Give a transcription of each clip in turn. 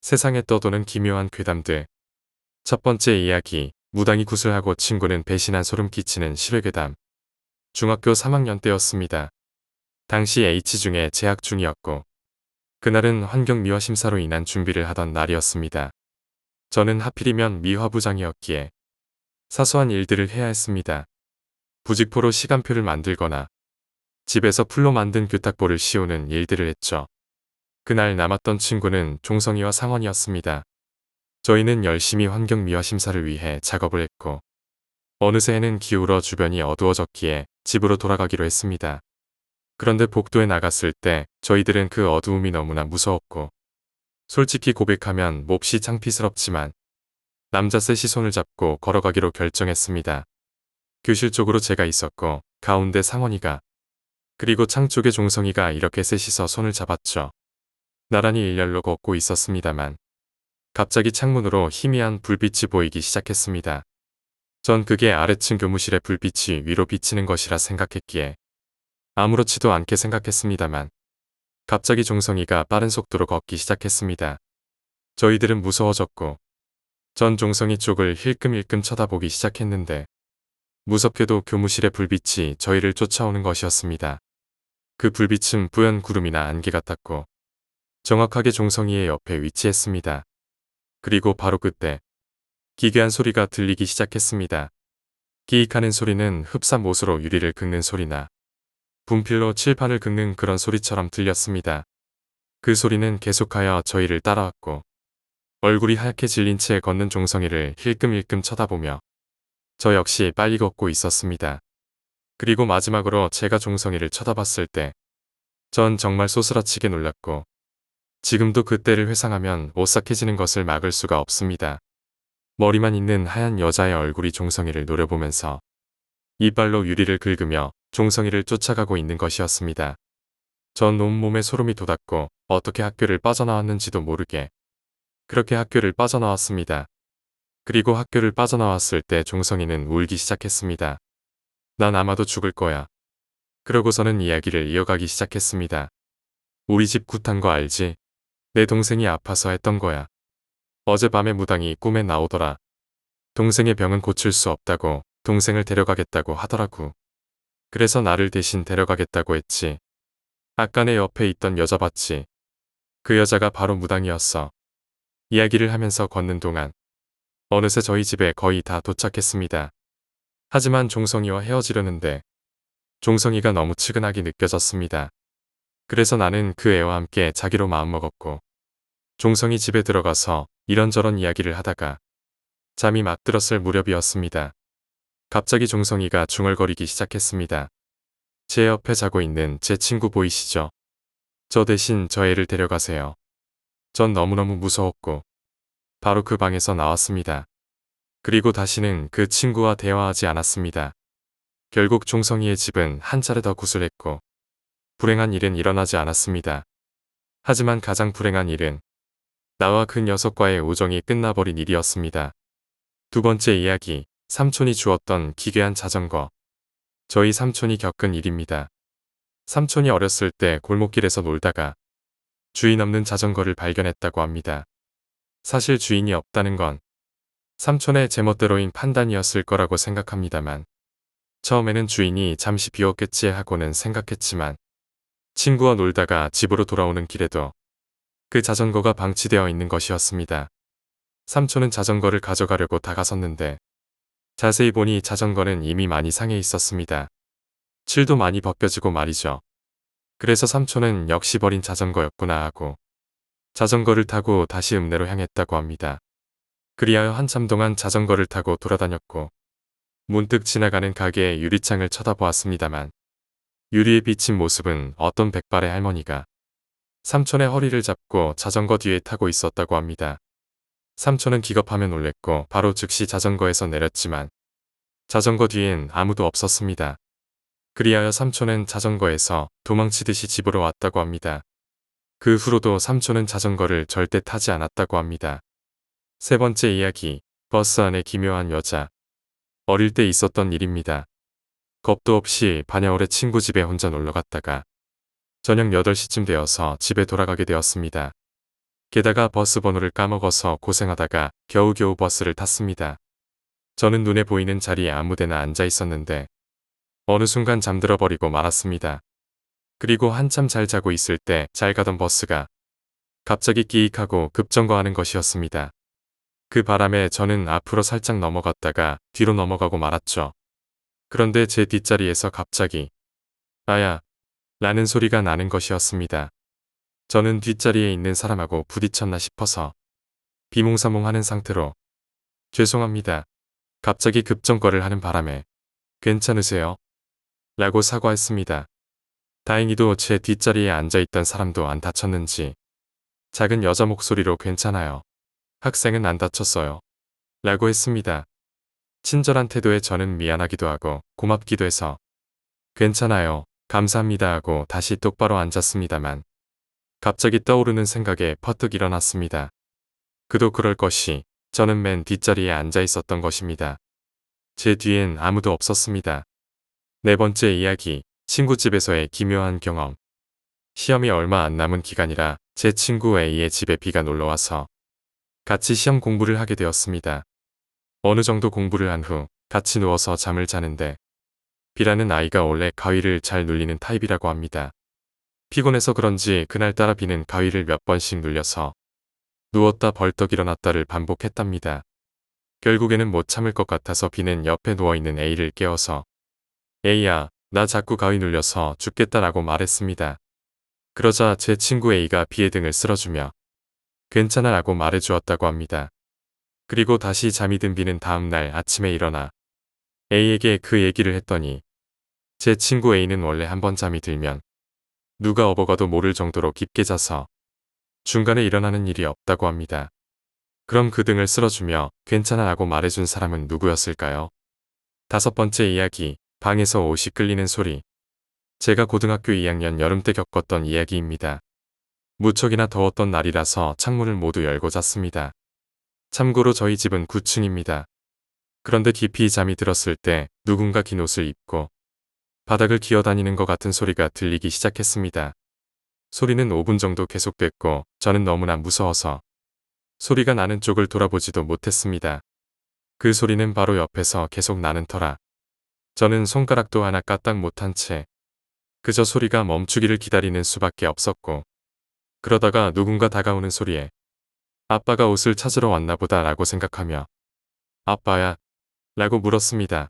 세상에 떠도는 기묘한 괴담들. 첫 번째 이야기, 무당이 구슬하고 친구는 배신한 소름 끼치는 실외괴담. 중학교 3학년 때였습니다. 당시 H 중에 재학 중이었고, 그날은 환경 미화 심사로 인한 준비를 하던 날이었습니다. 저는 하필이면 미화부장이었기에 사소한 일들을 해야 했습니다. 부직포로 시간표를 만들거나 집에서 풀로 만든 교탁보를 씌우는 일들을 했죠. 그날 남았던 친구는 종성이와 상원이었습니다. 저희는 열심히 환경 미화 심사를 위해 작업을 했고, 어느새 해는 기울어 주변이 어두워졌기에 집으로 돌아가기로 했습니다. 그런데 복도에 나갔을 때 저희들은 그 어두움이 너무나 무서웠고, 솔직히 고백하면 몹시 창피스럽지만 남자 셋이 손을 잡고 걸어가기로 결정했습니다. 교실 쪽으로 제가 있었고 가운데 상원이가, 그리고 창 쪽에 종성이가, 이렇게 셋이서 손을 잡았죠. 나란히 일렬로 걷고 있었습니다만 갑자기 창문으로 희미한 불빛이 보이기 시작했습니다. 전 그게 아래층 교무실의 불빛이 위로 비치는 것이라 생각했기에 아무렇지도 않게 생각했습니다만 갑자기 종성이가 빠른 속도로 걷기 시작했습니다. 저희들은 무서워졌고 전 종성이 쪽을 힐끔힐끔 쳐다보기 시작했는데 무섭게도 교무실의 불빛이 저희를 쫓아오는 것이었습니다. 그 불빛은 뿌연 구름이나 안개 같았고 정확하게 종성이의 옆에 위치했습니다. 그리고 바로 그때 기괴한 소리가 들리기 시작했습니다. 기익하는 소리는 흡사못으로 유리를 긁는 소리나 분필로 칠판을 긁는 그런 소리처럼 들렸습니다. 그 소리는 계속하여 저희를 따라왔고 얼굴이 하얗게 질린 채 걷는 종성이를 힐끔힐끔 쳐다보며 저 역시 빨리 걷고 있었습니다. 그리고 마지막으로 제가 종성이를 쳐다봤을 때 전 정말 소스라치게 놀랐고 지금도 그때를 회상하면 오싹해지는 것을 막을 수가 없습니다. 머리만 있는 하얀 여자의 얼굴이 종성이를 노려보면서 이빨로 유리를 긁으며 종성이를 쫓아가고 있는 것이었습니다. 전 온몸에 소름이 돋았고 어떻게 학교를 빠져나왔는지도 모르게 그렇게 학교를 빠져나왔습니다. 그리고 학교를 빠져나왔을 때 종성이는 울기 시작했습니다. 난 아마도 죽을 거야. 그러고서는 이야기를 이어가기 시작했습니다. 우리 집 구탄 거 알지? 내 동생이 아파서 했던 거야. 어젯밤에 무당이 꿈에 나오더라. 동생의 병은 고칠 수 없다고 동생을 데려가겠다고 하더라고. 그래서 나를 대신 데려가겠다고 했지. 아까 내 옆에 있던 여자 봤지? 그 여자가 바로 무당이었어. 이야기를 하면서 걷는 동안 어느새 저희 집에 거의 다 도착했습니다. 하지만 종성이와 헤어지려는데 종성이가 너무 측은하게 느껴졌습니다. 그래서 나는 그 애와 함께 자기로 마음먹었고 종성이 집에 들어가서 이런저런 이야기를 하다가 잠이 막 들었을 무렵이었습니다. 갑자기 종성이가 중얼거리기 시작했습니다. 제 옆에 자고 있는 제 친구 보이시죠? 저 대신 저 애를 데려가세요. 전 너무너무 무서웠고 바로 그 방에서 나왔습니다. 그리고 다시는 그 친구와 대화하지 않았습니다. 결국 종성이의 집은 한 차례 더 구슬했고 불행한 일은 일어나지 않았습니다. 하지만 가장 불행한 일은 나와 그 녀석과의 우정이 끝나버린 일이었습니다. 두 번째 이야기, 삼촌이 주었던 기괴한 자전거. 저희 삼촌이 겪은 일입니다. 삼촌이 어렸을 때 골목길에서 놀다가 주인 없는 자전거를 발견했다고 합니다. 사실 주인이 없다는 건 삼촌의 제멋대로인 판단이었을 거라고 생각합니다만 처음에는 주인이 잠시 비웠겠지 하고는 생각했지만 친구와 놀다가 집으로 돌아오는 길에도 그 자전거가 방치되어 있는 것이었습니다. 삼촌은 자전거를 가져가려고 다가섰는데 자세히 보니 자전거는 이미 많이 상해 있었습니다. 칠도 많이 벗겨지고 말이죠. 그래서 삼촌은 역시 버린 자전거였구나 하고 자전거를 타고 다시 읍내로 향했다고 합니다. 그리하여 한참 동안 자전거를 타고 돌아다녔고 문득 지나가는 가게의 유리창을 쳐다보았습니다만 유리에 비친 모습은 어떤 백발의 할머니가 삼촌의 허리를 잡고 자전거 뒤에 타고 있었다고 합니다. 삼촌은 기겁하며 놀랬고 바로 즉시 자전거에서 내렸지만 자전거 뒤엔 아무도 없었습니다. 그리하여 삼촌은 자전거에서 도망치듯이 집으로 왔다고 합니다. 그 후로도 삼촌은 자전거를 절대 타지 않았다고 합니다. 세 번째 이야기, 버스 안의 기묘한 여자. 어릴 때 있었던 일입니다. 겁도 없이 반야월에 친구 집에 혼자 놀러 갔다가 저녁 8시쯤 되어서 집에 돌아가게 되었습니다. 게다가 버스 번호를 까먹어서 고생하다가 겨우겨우 버스를 탔습니다. 저는 눈에 보이는 자리에 아무데나 앉아 있었는데 어느 순간 잠들어 버리고 말았습니다. 그리고 한참 잘 자고 있을 때 잘 가던 버스가 갑자기 끼익하고 급정거하는 것이었습니다. 그 바람에 저는 앞으로 살짝 넘어갔다가 뒤로 넘어가고 말았죠. 그런데 제 뒷자리에서 갑자기 아야 라는 소리가 나는 것이었습니다. 저는 뒷자리에 있는 사람하고 부딪혔나 싶어서 비몽사몽하는 상태로 죄송합니다. 갑자기 급정거를 하는 바람에 괜찮으세요? 라고 사과했습니다. 다행히도 제 뒷자리에 앉아있던 사람도 안 다쳤는지 작은 여자 목소리로 괜찮아요. 학생은 안 다쳤어요. 라고 했습니다. 친절한 태도에 저는 미안하기도 하고 고맙기도 해서 괜찮아요. 감사합니다 하고 다시 똑바로 앉았습니다만 갑자기 떠오르는 생각에 퍼뜩 일어났습니다. 그도 그럴 것이 저는 맨 뒷자리에 앉아 있었던 것입니다. 제 뒤엔 아무도 없었습니다. 네 번째 이야기, 친구 집에서의 기묘한 경험. 시험이 얼마 안 남은 기간이라 제 친구 A의 집에 B가 놀러와서 같이 시험 공부를 하게 되었습니다. 어느 정도 공부를 한 후 같이 누워서 잠을 자는데 B라는 아이가 원래 가위를 잘 눌리는 타입이라고 합니다. 피곤해서 그런지 그날따라 B는 가위를 몇 번씩 눌려서 누웠다 벌떡 일어났다를 반복했답니다. 결국에는 못 참을 것 같아서 B는 옆에 누워있는 A를 깨워서 A야, 나 자꾸 가위 눌려서 죽겠다라고 말했습니다. 그러자 제 친구 A가 B의 등을 쓸어주며 괜찮아 라고 말해주었다고 합니다. 그리고 다시 잠이 든 B는 다음날 아침에 일어나 A에게 그 얘기를 했더니 제 친구 A는 원래 한번 잠이 들면 누가 업어가도 모를 정도로 깊게 자서 중간에 일어나는 일이 없다고 합니다. 그럼 그 등을 쓸어주며 괜찮아 라고 말해준 사람은 누구였을까요? 다섯 번째 이야기, 방에서 옷이 끌리는 소리. 제가 고등학교 2학년 여름 때 겪었던 이야기입니다. 무척이나 더웠던 날이라서 창문을 모두 열고 잤습니다. 참고로 저희 집은 9층입니다. 그런데 깊이 잠이 들었을 때 누군가 긴 옷을 입고 바닥을 기어다니는 것 같은 소리가 들리기 시작했습니다. 소리는 5분 정도 계속됐고 저는 너무나 무서워서 소리가 나는 쪽을 돌아보지도 못했습니다. 그 소리는 바로 옆에서 계속 나는 터라 저는 손가락도 하나 까딱 못한 채 그저 소리가 멈추기를 기다리는 수밖에 없었고 그러다가 누군가 다가오는 소리에 아빠가 옷을 찾으러 왔나 보다 라고 생각하며 아빠야? 라고 물었습니다.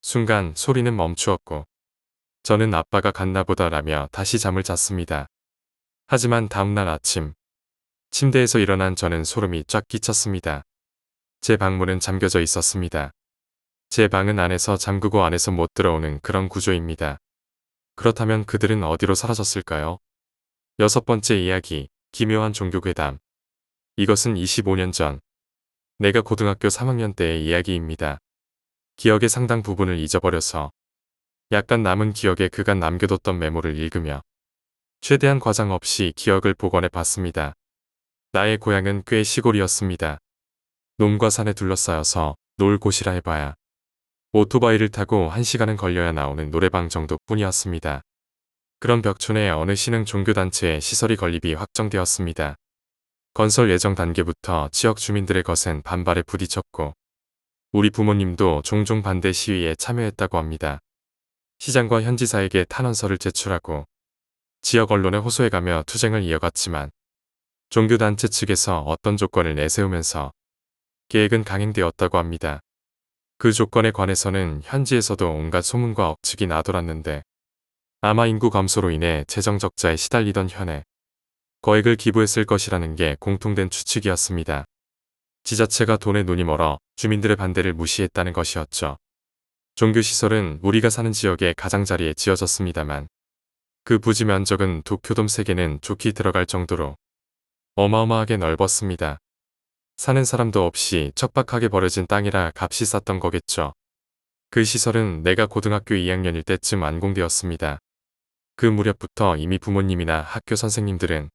순간 소리는 멈추었고 저는 아빠가 갔나 보다 라며 다시 잠을 잤습니다. 하지만 다음날 아침 침대에서 일어난 저는 소름이 쫙 끼쳤습니다. 제 방문은 잠겨져 있었습니다. 제 방은 안에서 잠그고 안에서 못 들어오는 그런 구조입니다. 그렇다면 그들은 어디로 사라졌을까요? 여섯 번째 이야기, 기묘한 종교괴담. 이것은 25년 전 내가 고등학교 3학년 때의 이야기입니다. 기억의 상당 부분을 잊어버려서 약간 남은 기억에 그간 남겨뒀던 메모를 읽으며 최대한 과장 없이 기억을 복원해 봤습니다. 나의 고향은 꽤 시골이었습니다. 논과 산에 둘러싸여서 놀 곳이라 해봐야 오토바이를 타고 1시간은 걸려야 나오는 노래방 정도뿐이었습니다. 그런 벽촌에 어느 신흥 종교단체의 시설이 건립이 확정되었습니다. 건설 예정 단계부터 지역 주민들의 거센 반발에 부딪혔고 우리 부모님도 종종 반대 시위에 참여했다고 합니다. 시장과 현지사에게 탄원서를 제출하고 지역 언론에 호소해가며 투쟁을 이어갔지만 종교단체 측에서 어떤 조건을 내세우면서 계획은 강행되었다고 합니다. 그 조건에 관해서는 현지에서도 온갖 소문과 억측이 나돌았는데 아마 인구 감소로 인해 재정 적자에 시달리던 현에 거액을 기부했을 것이라는 게 공통된 추측이었습니다. 지자체가 돈에 눈이 멀어 주민들의 반대를 무시했다는 것이었죠. 종교시설은 우리가 사는 지역의 가장자리에 지어졌습니다만 그 부지 면적은 도쿄돔 3개는 좋게 들어갈 정도로 어마어마하게 넓었습니다. 사는 사람도 없이 척박하게 버려진 땅이라 값이 쌌던 거겠죠. 그 시설은 내가 고등학교 2학년일 때쯤 완공되었습니다. 그 무렵부터 이미 부모님이나 학교 선생님들은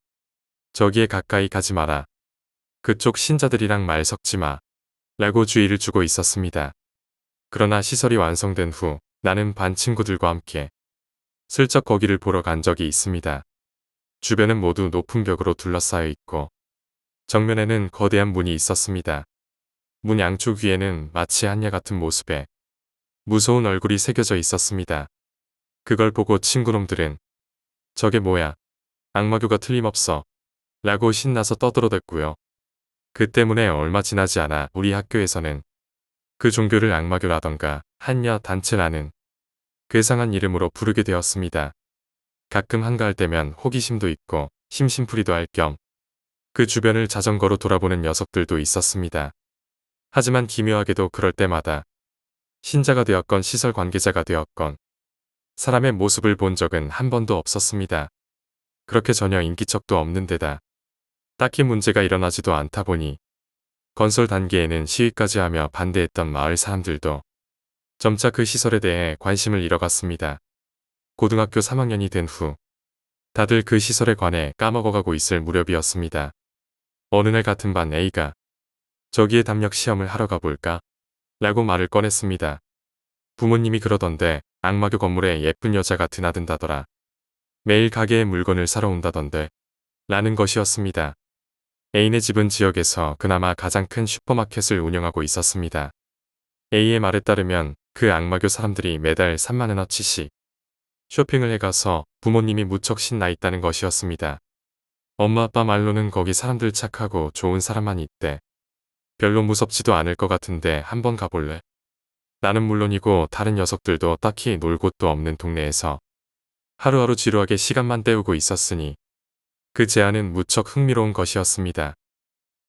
저기에 가까이 가지 마라. 그쪽 신자들이랑 말 섞지 마. 라고 주의를 주고 있었습니다. 그러나 시설이 완성된 후 나는 반 친구들과 함께 슬쩍 거기를 보러 간 적이 있습니다. 주변은 모두 높은 벽으로 둘러싸여 있고 정면에는 거대한 문이 있었습니다. 문 양쪽 위에는 마치 한야 같은 모습에 무서운 얼굴이 새겨져 있었습니다. 그걸 보고 친구놈들은 저게 뭐야? 악마교가 틀림없어. 라고 신나서 떠들어댔고요. 그 때문에 얼마 지나지 않아 우리 학교에서는 그 종교를 악마교라던가 한야 단체라는 괴상한 이름으로 부르게 되었습니다. 가끔 한가할 때면 호기심도 있고 심심풀이도 할 겸 그 주변을 자전거로 돌아보는 녀석들도 있었습니다. 하지만 기묘하게도 그럴 때마다 신자가 되었건 시설 관계자가 되었건 사람의 모습을 본 적은 한 번도 없었습니다. 그렇게 전혀 인기척도 없는 데다 딱히 문제가 일어나지도 않다 보니 건설 단계에는 시위까지 하며 반대했던 마을 사람들도 점차 그 시설에 대해 관심을 잃어갔습니다. 고등학교 3학년이 된 후 다들 그 시설에 관해 까먹어가고 있을 무렵이었습니다. 어느 날 같은 반 A가 저기에 담력 시험을 하러 가볼까? 라고 말을 꺼냈습니다. 부모님이 그러던데 악마교 건물에 예쁜 여자가 드나든다더라. 매일 가게에 물건을 사러 온다던데 라는 것이었습니다. A네 집은 지역에서 그나마 가장 큰 슈퍼마켓을 운영하고 있었습니다. A의 말에 따르면 그 악마교 사람들이 매달 3만원어치씩 쇼핑을 해가서 부모님이 무척 신나 있다는 것이었습니다. 엄마 아빠 말로는 거기 사람들 착하고 좋은 사람만 있대. 별로 무섭지도 않을 것 같은데 한번 가볼래? 나는 물론이고 다른 녀석들도 딱히 놀 곳도 없는 동네에서 하루하루 지루하게 시간만 때우고 있었으니 그 제안은 무척 흥미로운 것이었습니다.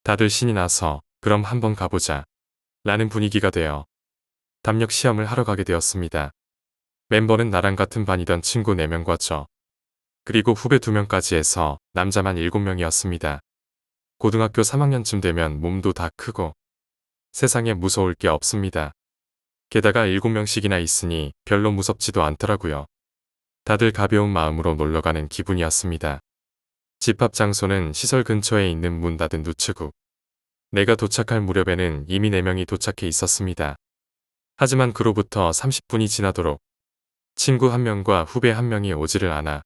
다들 신이 나서 그럼 한번 가보자 라는 분위기가 되어 담력 시험을 하러 가게 되었습니다. 멤버는 나랑 같은 반이던 친구 4명과 저 그리고 후배 2명까지 해서 남자만 7명이었습니다. 고등학교 3학년쯤 되면 몸도 다 크고 세상에 무서울 게 없습니다. 게다가 7명씩이나 있으니 별로 무섭지도 않더라고요. 다들 가벼운 마음으로 놀러가는 기분이었습니다. 집합 장소는 시설 근처에 있는 문 닫은 누추구. 내가 도착할 무렵에는 이미 4명이 도착해 있었습니다. 하지만 그로부터 30분이 지나도록 친구 1명과 후배 1명이 오지를 않아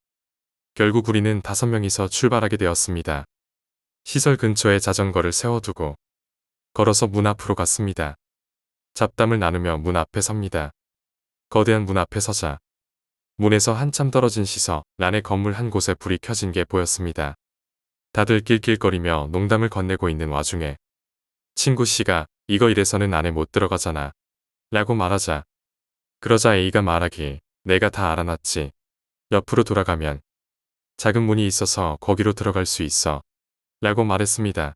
결국 우리는 5명이서 출발하게 되었습니다. 시설 근처에 자전거를 세워두고 걸어서 문 앞으로 갔습니다. 잡담을 나누며 문 앞에 섭니다. 거대한 문 앞에 서자 문에서 한참 떨어진 시설 안의 건물 한 곳에 불이 켜진 게 보였습니다. 다들 낄낄거리며 농담을 건네고 있는 와중에 친구 씨가 이거 이래서는 안에 못 들어가잖아 라고 말하자 그러자 A가 말하길 내가 다 알아놨지. 옆으로 돌아가면 작은 문이 있어서 거기로 들어갈 수 있어 라고 말했습니다.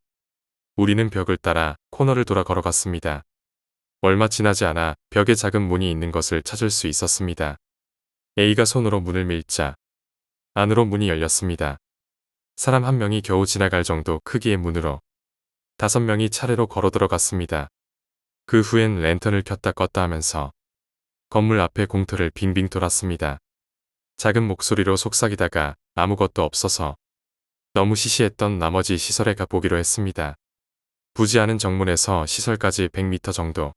우리는 벽을 따라 코너를 돌아 걸어갔습니다. 얼마 지나지 않아 벽에 작은 문이 있는 것을 찾을 수 있었습니다. A가 손으로 문을 밀자 안으로 문이 열렸습니다. 사람 1명이 겨우 지나갈 정도 크기의 문으로 5명이 차례로 걸어 들어갔습니다. 그 후엔 랜턴을 켰다 껐다 하면서 건물 앞에 공터를 빙빙 돌았습니다. 작은 목소리로 속삭이다가 아무것도 없어서 너무 시시했던 나머지 시설에 가보기로 했습니다. 부지 않은 정문에서 시설까지 100m 정도.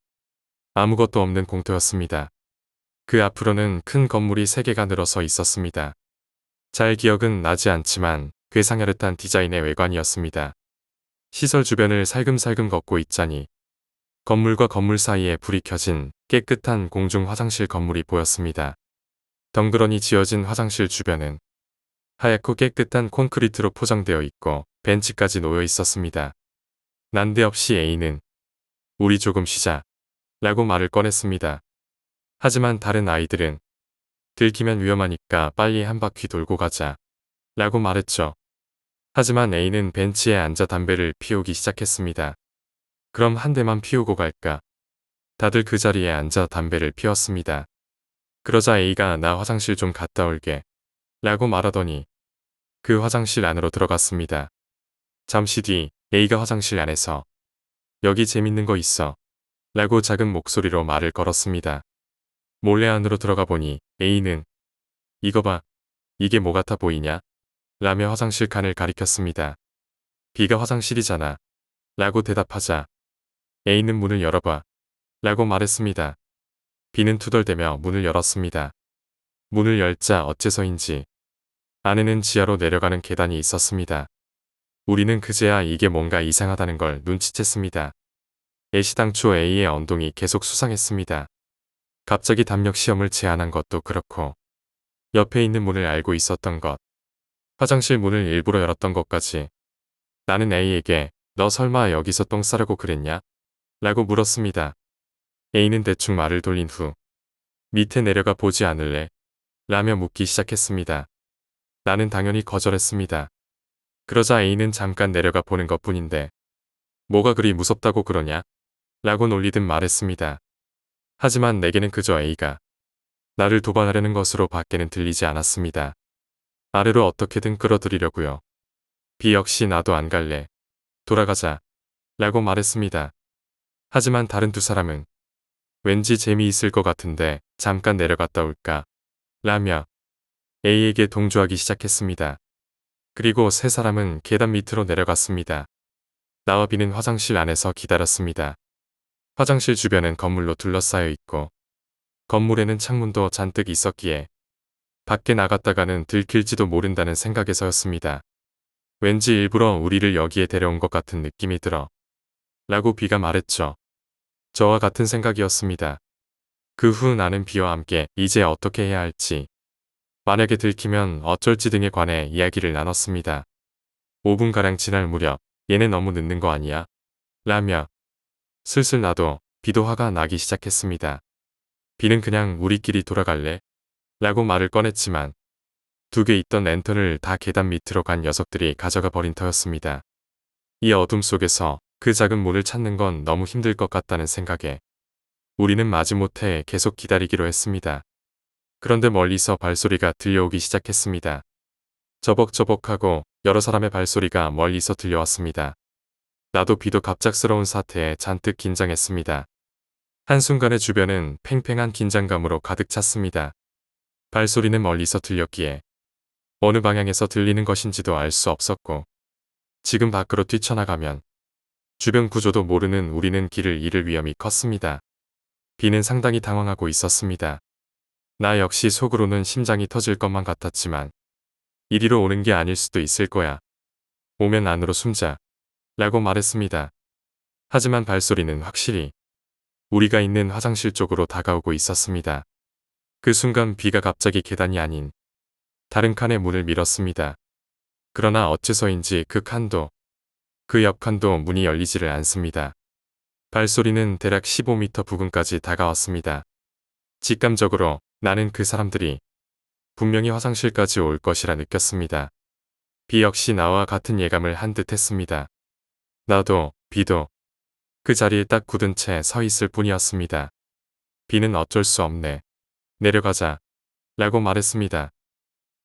아무것도 없는 공터였습니다. 그 앞으로는 큰 건물이 3개가 늘어서 있었습니다. 잘 기억은 나지 않지만 괴상야릇한 디자인의 외관이었습니다. 시설 주변을 살금살금 걷고 있자니 건물과 건물 사이에 불이 켜진 깨끗한 공중 화장실 건물이 보였습니다. 덩그러니 지어진 화장실 주변은 하얗고 깨끗한 콘크리트로 포장되어 있고 벤치까지 놓여 있었습니다. 난데없이 A는 우리 조금 쉬자 라고 말을 꺼냈습니다. 하지만 다른 아이들은 들키면 위험하니까 빨리 한 바퀴 돌고 가자 라고 말했죠. 하지만 A는 벤치에 앉아 담배를 피우기 시작했습니다. 그럼 한 대만 피우고 갈까? 다들 그 자리에 앉아 담배를 피웠습니다. 그러자 A가 나 화장실 좀 갔다 올게 라고 말하더니 그 화장실 안으로 들어갔습니다. 잠시 뒤 A가 화장실 안에서 여기 재밌는 거 있어 라고 작은 목소리로 말을 걸었습니다. 몰래 안으로 들어가 보니 A는 이거 봐, 이게 뭐 같아 보이냐? 라며 화장실 칸을 가리켰습니다. B가 화장실이잖아 라고 대답하자 A는 문을 열어봐 라고 말했습니다. B는 투덜대며 문을 열었습니다. 문을 열자 어째서인지 안에는 지하로 내려가는 계단이 있었습니다. 우리는 그제야 이게 뭔가 이상하다는 걸 눈치챘습니다. 애시당초 A의 언동이 계속 수상했습니다. 갑자기 담력 시험을 제안한 것도 그렇고 옆에 있는 문을 알고 있었던 것, 화장실 문을 일부러 열었던 것까지. 나는 A에게 너 설마 여기서 똥 싸려고 그랬냐? 라고 물었습니다. A는 대충 말을 돌린 후 밑에 내려가 보지 않을래? 라며 묻기 시작했습니다. 나는 당연히 거절했습니다. 그러자 A는 잠깐 내려가 보는 것뿐인데 뭐가 그리 무섭다고 그러냐? 라고 놀리듯 말했습니다. 하지만 내게는 그저 A가 나를 도발하려는 것으로 밖에는 들리지 않았습니다. 아래로 어떻게든 끌어들이려고요. B 역시 나도 안 갈래. 돌아가자. 라고 말했습니다. 하지만 다른 두 사람은 왠지 재미있을 것 같은데 잠깐 내려갔다 올까? 라며 A에게 동조하기 시작했습니다. 그리고 세 사람은 계단 밑으로 내려갔습니다. 나와 B는 화장실 안에서 기다렸습니다. 화장실 주변은 건물로 둘러싸여 있고 건물에는 창문도 잔뜩 있었기에 밖에 나갔다가는 들킬지도 모른다는 생각에서였습니다. 왠지 일부러 우리를 여기에 데려온 것 같은 느낌이 들어. 라고 B가 말했죠. 저와 같은 생각이었습니다. 그 후 나는 B와 함께 이제 어떻게 해야 할지, 만약에 들키면 어쩔지 등에 관해 이야기를 나눴습니다. 5분가량 지날 무렵 얘네 너무 늦는 거 아니야? 라며 슬슬 나도 B도 화가 나기 시작했습니다. B는 그냥 우리끼리 돌아갈래? 라고 말을 꺼냈지만 2개 있던 랜턴을 다 계단 밑으로 간 녀석들이 가져가 버린 터였습니다. 이 어둠 속에서 그 작은 문을 찾는 건 너무 힘들 것 같다는 생각에 우리는 마지못해 계속 기다리기로 했습니다. 그런데 멀리서 발소리가 들려오기 시작했습니다. 저벅저벅하고 여러 사람의 발소리가 멀리서 들려왔습니다. 나도 B도 갑작스러운 사태에 잔뜩 긴장했습니다. 한순간에 주변은 팽팽한 긴장감으로 가득 찼습니다. 발소리는 멀리서 들렸기에 어느 방향에서 들리는 것인지도 알 수 없었고 지금 밖으로 뛰쳐나가면 주변 구조도 모르는 우리는 길을 잃을 위험이 컸습니다. B는 상당히 당황하고 있었습니다. 나 역시 속으로는 심장이 터질 것만 같았지만 이리로 오는 게 아닐 수도 있을 거야. 오면 안으로 숨자. 라고 말했습니다. 하지만 발소리는 확실히 우리가 있는 화장실 쪽으로 다가오고 있었습니다. 그 순간 B가 갑자기 계단이 아닌 다른 칸의 문을 밀었습니다. 그러나 어째서인지 그 칸도 그 옆 칸도 문이 열리지를 않습니다. 발소리는 대략 15m 부근까지 다가왔습니다. 직감적으로 나는 그 사람들이 분명히 화장실까지 올 것이라 느꼈습니다. B 역시 나와 같은 예감을 한 듯 했습니다. 나도 B도 그 자리에 딱 굳은 채 서 있을 뿐이었습니다. B는 어쩔 수 없네. 내려가자. 라고 말했습니다.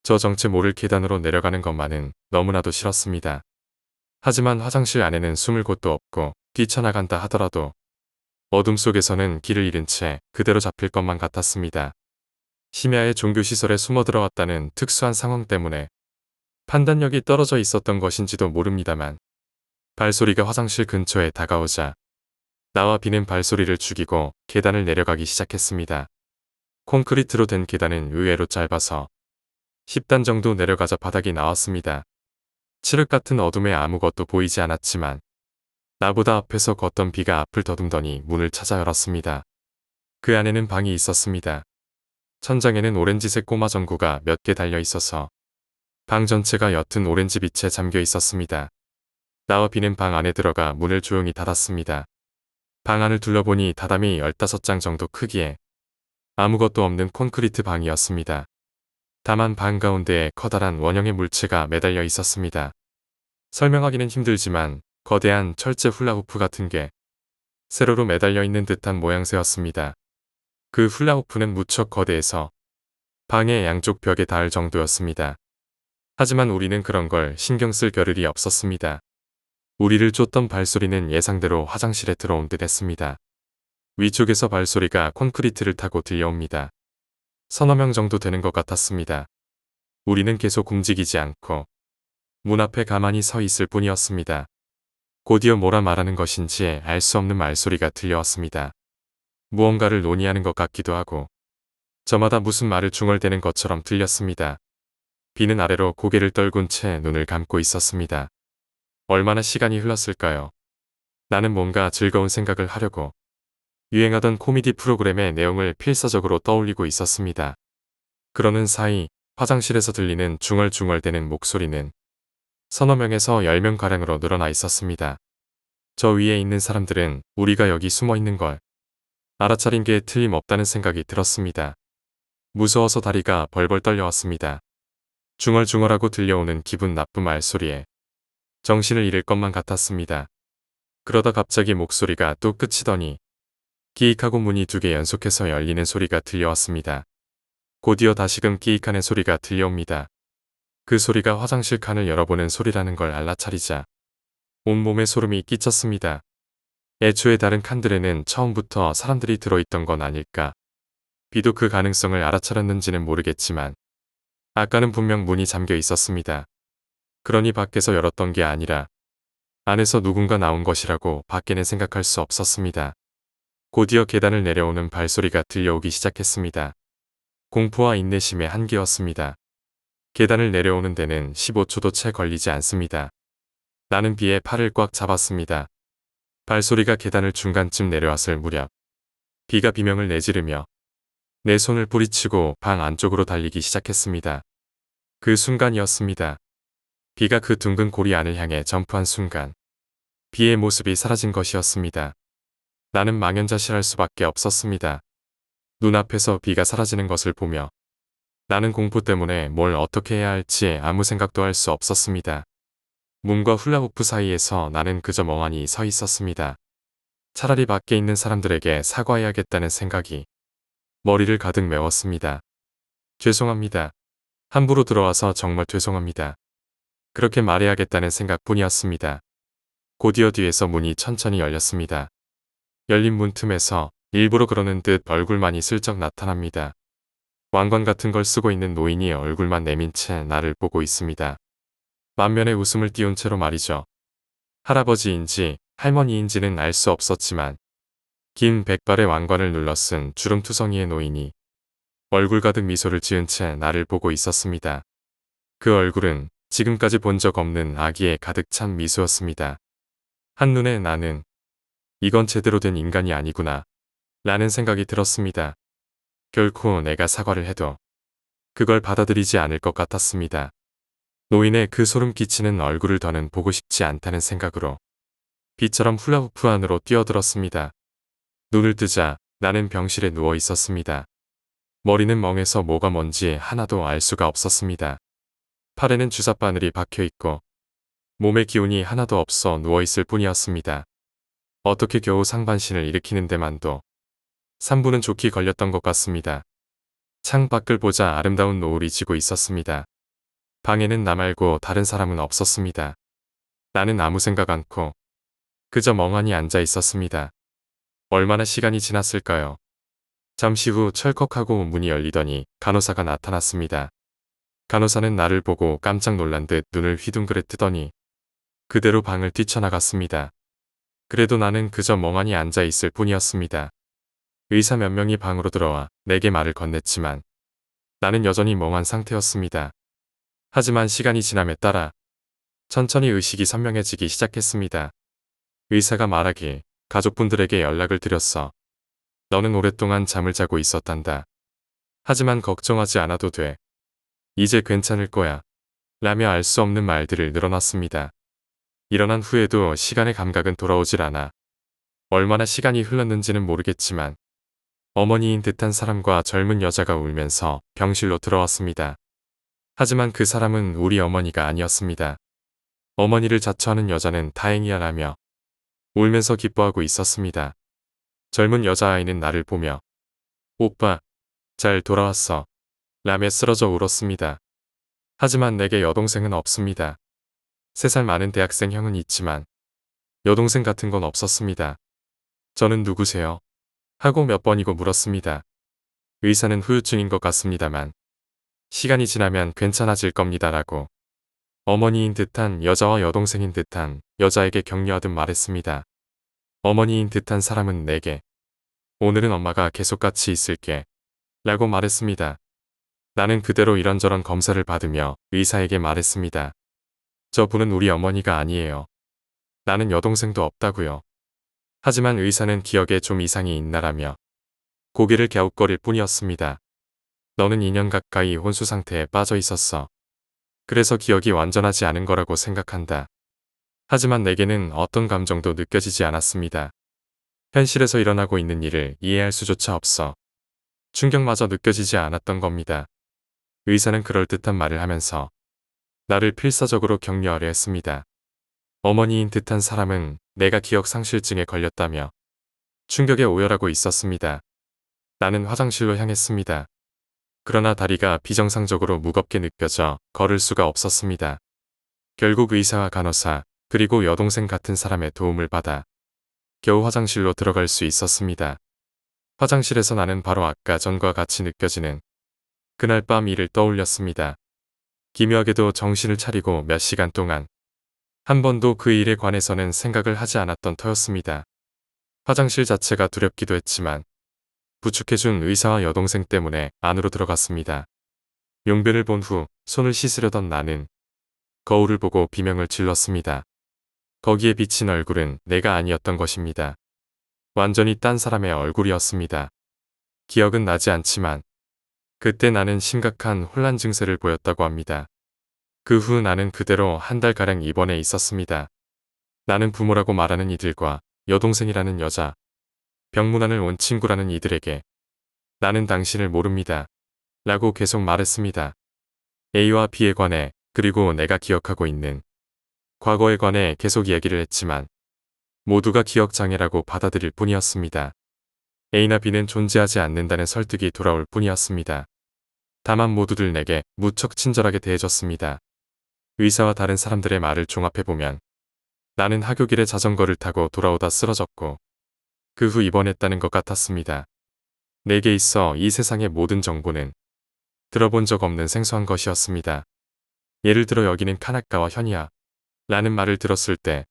저 정체 모를 계단으로 내려가는 것만은 너무나도 싫었습니다. 하지만 화장실 안에는 숨을 곳도 없고 뛰쳐나간다 하더라도 어둠 속에서는 길을 잃은 채 그대로 잡힐 것만 같았습니다. 심야의 종교시설에 숨어 들어왔다는 특수한 상황 때문에 판단력이 떨어져 있었던 것인지도 모릅니다만 발소리가 화장실 근처에 다가오자 나와 B는 발소리를 죽이고 계단을 내려가기 시작했습니다. 콘크리트로 된 계단은 의외로 짧아서 10단 정도 내려가자 바닥이 나왔습니다. 칠흑 같은 어둠에 아무것도 보이지 않았지만 나보다 앞에서 걷던 B가 앞을 더듬더니 문을 찾아 열었습니다. 그 안에는 방이 있었습니다. 천장에는 오렌지색 꼬마 전구가 몇 개 달려 있어서 방 전체가 옅은 오렌지 빛에 잠겨 있었습니다. 나와 B는 방 안에 들어가 문을 조용히 닫았습니다. 방 안을 둘러보니 다담이 15장 정도 크기에 아무것도 없는 콘크리트 방이었습니다. 다만 방 가운데에 커다란 원형의 물체가 매달려 있었습니다. 설명하기는 힘들지만 거대한 철제 훌라후프 같은 게 세로로 매달려 있는 듯한 모양새였습니다. 그 훌라후프는 무척 거대해서 방의 양쪽 벽에 닿을 정도였습니다. 하지만 우리는 그런 걸 신경 쓸 겨를이 없었습니다. 우리를 쫓던 발소리는 예상대로 화장실에 들어온 듯 했습니다. 위쪽에서 발소리가 콘크리트를 타고 들려옵니다. 서너 명 정도 되는 것 같았습니다. 우리는 계속 움직이지 않고 문 앞에 가만히 서 있을 뿐이었습니다. 곧이어 뭐라 말하는 것인지 알 수 없는 말소리가 들려왔습니다. 무언가를 논의하는 것 같기도 하고 저마다 무슨 말을 중얼대는 것처럼 들렸습니다. B는 아래로 고개를 떨군 채 눈을 감고 있었습니다. 얼마나 시간이 흘렀을까요? 나는 뭔가 즐거운 생각을 하려고 유행하던 코미디 프로그램의 내용을 필사적으로 떠올리고 있었습니다. 그러는 사이 화장실에서 들리는 중얼중얼대는 목소리는 서너 명에서 10명가량으로 늘어나 있었습니다. 저 위에 있는 사람들은 우리가 여기 숨어 있는 걸 알아차린 게 틀림없다는 생각이 들었습니다. 무서워서 다리가 벌벌 떨려왔습니다. 중얼중얼하고 들려오는 기분 나쁜 말소리에 정신을 잃을 것만 같았습니다. 그러다 갑자기 목소리가 또 끝이더니 끼익하고 문이 2개 연속해서 열리는 소리가 들려왔습니다. 곧이어 다시금 끼익하는 소리가 들려옵니다. 그 소리가 화장실 칸을 열어보는 소리라는 걸 알아차리자 온몸에 소름이 끼쳤습니다. 애초에 다른 칸들에는 처음부터 사람들이 들어있던 건 아닐까. 비도 그 가능성을 알아차렸는지는 모르겠지만 아까는 분명 문이 잠겨 있었습니다. 그러니 밖에서 열었던 게 아니라 안에서 누군가 나온 것이라고 밖에는 생각할 수 없었습니다. 곧이어 계단을 내려오는 발소리가 들려오기 시작했습니다. 공포와 인내심의 한계였습니다. 계단을 내려오는 데는 15초도 채 걸리지 않습니다. 나는 비에 팔을 꽉 잡았습니다. 발소리가 계단을 중간쯤 내려왔을 무렵 비가 비명을 내지르며 내 손을 뿌리치고 방 안쪽으로 달리기 시작했습니다. 그 순간이었습니다. 비가 그 둥근 고리 안을 향해 점프한 순간 비의 모습이 사라진 것이었습니다. 나는 망연자실할 수밖에 없었습니다. 눈앞에서 비가 사라지는 것을 보며 나는 공포 때문에 뭘 어떻게 해야 할지 아무 생각도 할 수 없었습니다. 문과 훌라후프 사이에서 나는 그저 멍하니 서 있었습니다. 차라리 밖에 있는 사람들에게 사과해야겠다는 생각이 머리를 가득 메웠습니다. 죄송합니다. 함부로 들어와서 정말 죄송합니다. 그렇게 말해야겠다는 생각뿐이었습니다. 곧이어 뒤에서 문이 천천히 열렸습니다. 열린 문 틈에서 일부러 그러는 듯 얼굴만이 슬쩍 나타납니다. 왕관 같은 걸 쓰고 있는 노인이 얼굴만 내민 채 나를 보고 있습니다. 만면에 웃음을 띄운 채로 말이죠. 할아버지인지 할머니인지는 알 수 없었지만 긴 백발의 왕관을 눌러 쓴 주름투성이의 노인이 얼굴 가득 미소를 지은 채 나를 보고 있었습니다. 그 얼굴은 지금까지 본 적 없는 아기에 가득 찬 미소였습니다. 한눈에 나는 이건 제대로 된 인간이 아니구나 라는 생각이 들었습니다. 결코 내가 사과를 해도 그걸 받아들이지 않을 것 같았습니다. 노인의 그 소름 끼치는 얼굴을 더는 보고 싶지 않다는 생각으로 비처럼 훌라후프 안으로 뛰어들었습니다. 눈을 뜨자 나는 병실에 누워 있었습니다. 머리는 멍해서 뭐가 뭔지 하나도 알 수가 없었습니다. 팔에는 주사바늘이 박혀 있고 몸에 기운이 하나도 없어 누워 있을 뿐이었습니다. 어떻게 겨우 상반신을 일으키는 데만도 3분은 좋게 걸렸던 것 같습니다. 창 밖을 보자 아름다운 노을이 지고 있었습니다. 방에는 나 말고 다른 사람은 없었습니다. 나는 아무 생각 않고 그저 멍하니 앉아 있었습니다. 얼마나 시간이 지났을까요? 잠시 후 철컥하고 문이 열리더니 간호사가 나타났습니다. 간호사는 나를 보고 깜짝 놀란 듯 눈을 휘둥그레 뜨더니 그대로 방을 뛰쳐나갔습니다. 그래도 나는 그저 멍하니 앉아 있을 뿐이었습니다. 의사 몇 명이 방으로 들어와 내게 말을 건넸지만 나는 여전히 멍한 상태였습니다. 하지만 시간이 지남에 따라 천천히 의식이 선명해지기 시작했습니다. 의사가 말하길 가족분들에게 연락을 드렸어. 너는 오랫동안 잠을 자고 있었단다. 하지만 걱정하지 않아도 돼. 이제 괜찮을 거야. 라며 알 수 없는 말들을 늘어놨습니다. 일어난 후에도 시간의 감각은 돌아오질 않아. 얼마나 시간이 흘렀는지는 모르겠지만 어머니인 듯한 사람과 젊은 여자가 울면서 병실로 들어왔습니다. 하지만 그 사람은 우리 어머니가 아니었습니다. 어머니를 자처하는 여자는 다행이야 라며 울면서 기뻐하고 있었습니다. 젊은 여자아이는 나를 보며 오빠, 잘 돌아왔어. 라며 쓰러져 울었습니다. 하지만 내게 여동생은 없습니다. 3살 많은 대학생 형은 있지만 여동생 같은 건 없었습니다. 저는 누구세요? 하고 몇 번이고 물었습니다. 의사는 후유증인 것 같습니다만 시간이 지나면 괜찮아질 겁니다 라고 어머니인 듯한 여자와 여동생인 듯한 여자에게 격려하듯 말했습니다. 어머니인 듯한 사람은 내게 오늘은 엄마가 계속 같이 있을게 라고 말했습니다. 나는 그대로 이런저런 검사를 받으며 의사에게 말했습니다. 저분은 우리 어머니가 아니에요. 나는 여동생도 없다고요. 하지만 의사는 기억에 좀 이상이 있나라며 고개를 갸웃거릴 뿐이었습니다. 너는 2년 가까이 혼수 상태에 빠져 있었어. 그래서 기억이 완전하지 않은 거라고 생각한다. 하지만 내게는 어떤 감정도 느껴지지 않았습니다. 현실에서 일어나고 있는 일을 이해할 수조차 없어 충격마저 느껴지지 않았던 겁니다. 의사는 그럴듯한 말을 하면서 나를 필사적으로 격려하려 했습니다. 어머니인 듯한 사람은 내가 기억 상실증에 걸렸다며 충격에 오열하고 있었습니다. 나는 화장실로 향했습니다. 그러나 다리가 비정상적으로 무겁게 느껴져 걸을 수가 없었습니다. 결국 의사와 간호사 그리고 여동생 같은 사람의 도움을 받아 겨우 화장실로 들어갈 수 있었습니다. 화장실에서 나는 바로 아까 전과 같이 느껴지는 그날 밤 일을 떠올렸습니다. 기묘하게도 정신을 차리고 몇 시간 동안 한 번도 그 일에 관해서는 생각을 하지 않았던 터였습니다. 화장실 자체가 두렵기도 했지만 부축해준 의사와 여동생 때문에 안으로 들어갔습니다. 용변을 본 후 손을 씻으려던 나는 거울을 보고 비명을 질렀습니다. 거기에 비친 얼굴은 내가 아니었던 것입니다. 완전히 딴 사람의 얼굴이었습니다. 기억은 나지 않지만 그때 나는 심각한 혼란 증세를 보였다고 합니다. 그 후 나는 그대로 한 달가량 입원해 있었습니다. 나는 부모라고 말하는 이들과 여동생이라는 여자, 병문안을 온 친구라는 이들에게 나는 당신을 모릅니다. 라고 계속 말했습니다. A와 B에 관해 그리고 내가 기억하고 있는 과거에 관해 계속 얘기를 했지만 모두가 기억장애라고 받아들일 뿐이었습니다. A나 B는 존재하지 않는다는 설득이 돌아올 뿐이었습니다. 다만 모두들 내게 무척 친절하게 대해줬습니다. 의사와 다른 사람들의 말을 종합해보면 나는 하교길에 자전거를 타고 돌아오다 쓰러졌고 그 후 입원했다는 것 같았습니다. 내게 있어 이 세상의 모든 정보는 들어본 적 없는 생소한 것이었습니다. 예를 들어 여기는 카나가와 현이야 라는 말을 들었을 때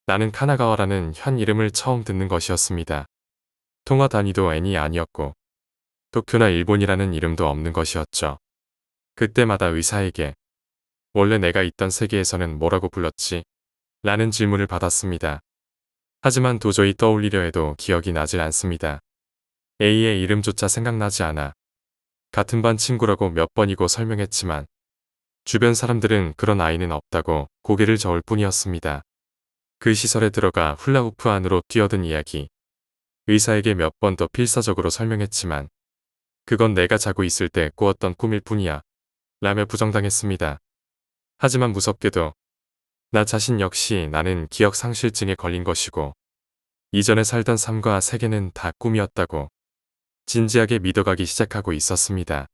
나는 카나가와라는 현 이름을 처음 듣는 것이었습니다. 통화 단위도 N이 아니었고 도쿄나 일본이라는 이름도 없는 것이었죠. 그때마다 의사에게 원래 내가 있던 세계에서는 뭐라고 불렀지? 라는 질문을 받았습니다. 하지만 도저히 떠올리려 해도 기억이 나질 않습니다. A의 이름조차 생각나지 않아 같은 반 친구라고 몇 번이고 설명했지만 주변 사람들은 그런 아이는 없다고 고개를 저을 뿐이었습니다. 그 시설에 들어가 훌라후프 안으로 뛰어든 이야기. 의사에게 몇 번 더 필사적으로 설명했지만 그건 내가 자고 있을 때 꾸었던 꿈일 뿐이야 라며 부정당했습니다. 하지만 무섭게도 나 자신 역시 나는 기억 상실증에 걸린 것이고 이전에 살던 삶과 세계는 다 꿈이었다고 진지하게 믿어가기 시작하고 있었습니다.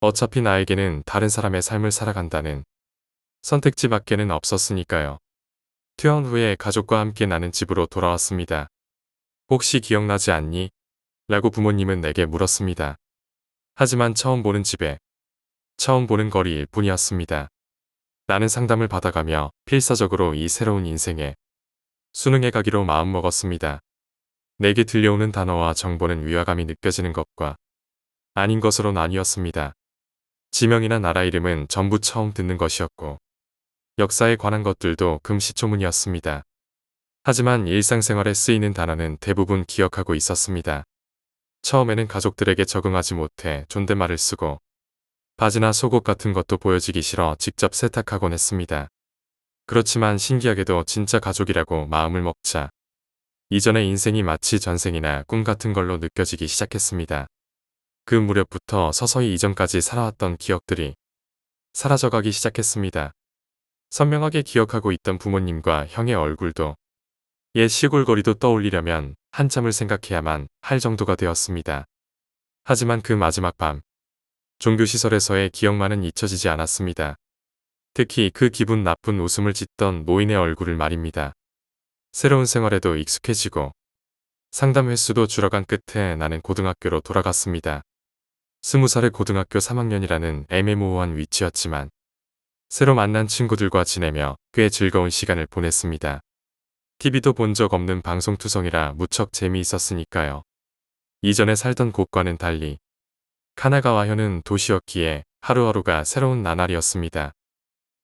어차피 나에게는 다른 사람의 삶을 살아간다는 선택지 밖에는 없었으니까요. 퇴원 후에 가족과 함께 나는 집으로 돌아왔습니다. 혹시 기억나지 않니? 라고 부모님은 내게 물었습니다. 하지만 처음 보는 집에 처음 보는 거리일 뿐이었습니다. 나는 상담을 받아가며 필사적으로 이 새로운 인생에 수능해 가기로 마음먹었습니다. 내게 들려오는 단어와 정보는 위화감이 느껴지는 것과 아닌 것으로 나뉘었습니다. 지명이나 나라 이름은 전부 처음 듣는 것이었고 역사에 관한 것들도 금시초문이었습니다. 하지만 일상생활에 쓰이는 단어는 대부분 기억하고 있었습니다. 처음에는 가족들에게 적응하지 못해 존댓말을 쓰고 바지나 속옷 같은 것도 보여지기 싫어 직접 세탁하곤 했습니다. 그렇지만 신기하게도 진짜 가족이라고 마음을 먹자 이전의 인생이 마치 전생이나 꿈 같은 걸로 느껴지기 시작했습니다. 그 무렵부터 서서히 이전까지 살아왔던 기억들이 사라져가기 시작했습니다. 선명하게 기억하고 있던 부모님과 형의 얼굴도 옛 시골 거리도 떠올리려면 한참을 생각해야만 할 정도가 되었습니다. 하지만 그 마지막 밤 종교시설에서의 기억만은 잊혀지지 않았습니다. 특히 그 기분 나쁜 웃음을 짓던 노인의 얼굴을 말입니다. 새로운 생활에도 익숙해지고 상담 횟수도 줄어간 끝에 나는 고등학교로 돌아갔습니다. 20살의 고등학교 3학년이라는 애매모호한 위치였지만 새로 만난 친구들과 지내며 꽤 즐거운 시간을 보냈습니다. TV도 본 적 없는 방송투성이라 무척 재미있었으니까요. 이전에 살던 곳과는 달리 카나가와현은 도시였기에 하루하루가 새로운 나날이었습니다.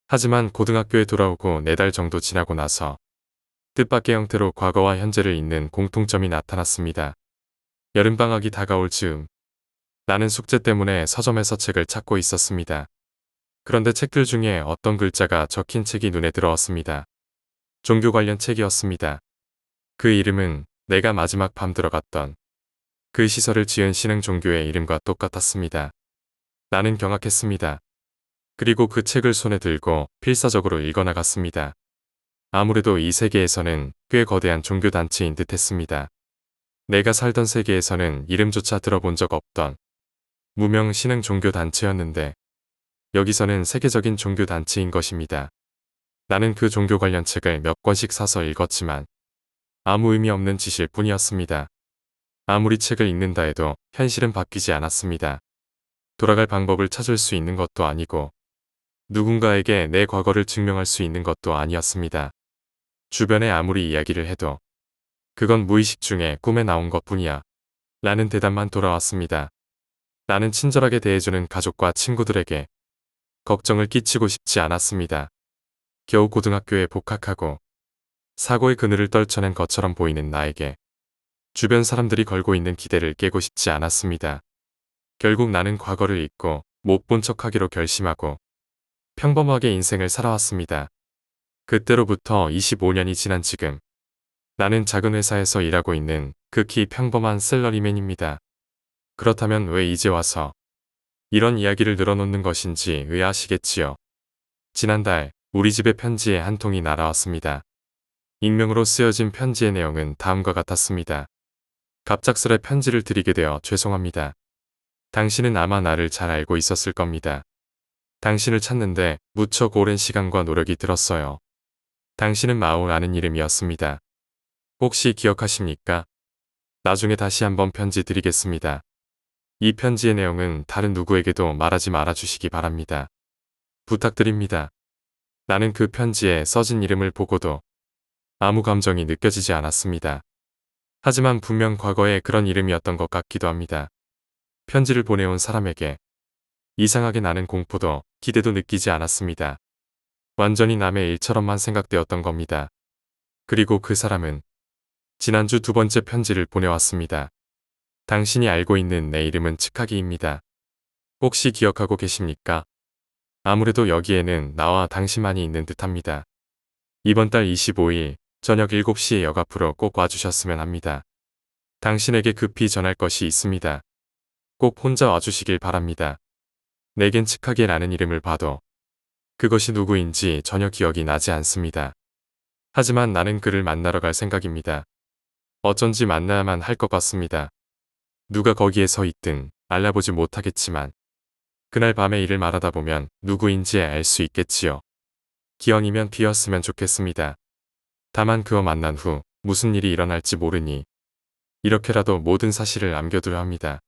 하지만 고등학교에 돌아오고 4달 정도 지나고 나서 뜻밖의 형태로 과거와 현재를 잇는 공통점이 나타났습니다. 여름방학이 다가올 즈음, 나는 숙제 때문에 서점에서 책을 찾고 있었습니다. 그런데 책들 중에 어떤 글자가 적힌 책이 눈에 들어왔습니다. 종교 관련 책이었습니다. 그 이름은 내가 마지막 밤 들어갔던 그 시설을 지은 신흥 종교의 이름과 똑같았습니다. 나는 경악했습니다. 그리고 그 책을 손에 들고 필사적으로 읽어나갔습니다. 아무래도 이 세계에서는 꽤 거대한 종교단체인 듯 했습니다. 내가 살던 세계에서는 이름조차 들어본 적 없던 무명 신흥 종교단체였는데 여기서는 세계적인 종교단체인 것입니다. 나는 그 종교 관련 책을 몇 권씩 사서 읽었지만 아무 의미 없는 짓일 뿐이었습니다. 아무리 책을 읽는다 해도 현실은 바뀌지 않았습니다. 돌아갈 방법을 찾을 수 있는 것도 아니고 누군가에게 내 과거를 증명할 수 있는 것도 아니었습니다. 주변에 아무리 이야기를 해도 그건 무의식 중에 꿈에 나온 것뿐이야. 라는 대답만 돌아왔습니다. 나는 친절하게 대해주는 가족과 친구들에게 걱정을 끼치고 싶지 않았습니다. 겨우 고등학교에 복학하고 사고의 그늘을 떨쳐낸 것처럼 보이는 나에게 주변 사람들이 걸고 있는 기대를 깨고 싶지 않았습니다. 결국 나는 과거를 잊고 못 본 척하기로 결심하고 평범하게 인생을 살아왔습니다. 그때로부터 25년이 지난 지금 나는 작은 회사에서 일하고 있는 극히 평범한 샐러리맨입니다. 그렇다면 왜 이제 와서 이런 이야기를 늘어놓는 것인지 의아하시겠지요. 지난달 우리 집에 편지에 한 통이 날아왔습니다. 익명으로 쓰여진 편지의 내용은 다음과 같았습니다. 갑작스레 편지를 드리게 되어 죄송합니다. 당신은 아마 나를 잘 알고 있었을 겁니다. 당신을 찾는데 무척 오랜 시간과 노력이 들었어요. 당신은 마오라는 이름이었습니다. 혹시 기억하십니까? 나중에 다시 한번 편지 드리겠습니다. 이 편지의 내용은 다른 누구에게도 말하지 말아주시기 바랍니다. 부탁드립니다. 나는 그 편지에 써진 이름을 보고도 아무 감정이 느껴지지 않았습니다. 하지만 분명 과거에 그런 이름이었던 것 같기도 합니다. 편지를 보내온 사람에게 이상하게 나는 공포도 기대도 느끼지 않았습니다. 완전히 남의 일처럼만 생각되었던 겁니다. 그리고 그 사람은 지난주 두 번째 편지를 보내왔습니다. 당신이 알고 있는 내 이름은 츠카기입니다. 혹시 기억하고 계십니까? 아무래도 여기에는 나와 당신만이 있는 듯합니다. 이번 달 25일 저녁 7시에 역 앞으로 꼭 와주셨으면 합니다. 당신에게 급히 전할 것이 있습니다. 꼭 혼자 와주시길 바랍니다. 내겐 츠카기라는 이름을 봐도 그것이 누구인지 전혀 기억이 나지 않습니다. 하지만 나는 그를 만나러 갈 생각입니다. 어쩐지 만나야만 할 것 같습니다. 누가 거기에 서 있든 알아보지 못하겠지만 그날 밤에 이를 말하다 보면 누구인지 알 수 있겠지요. 기왕이면 비었으면 좋겠습니다. 다만 그와 만난 후 무슨 일이 일어날지 모르니 이렇게라도 모든 사실을 남겨두려 합니다.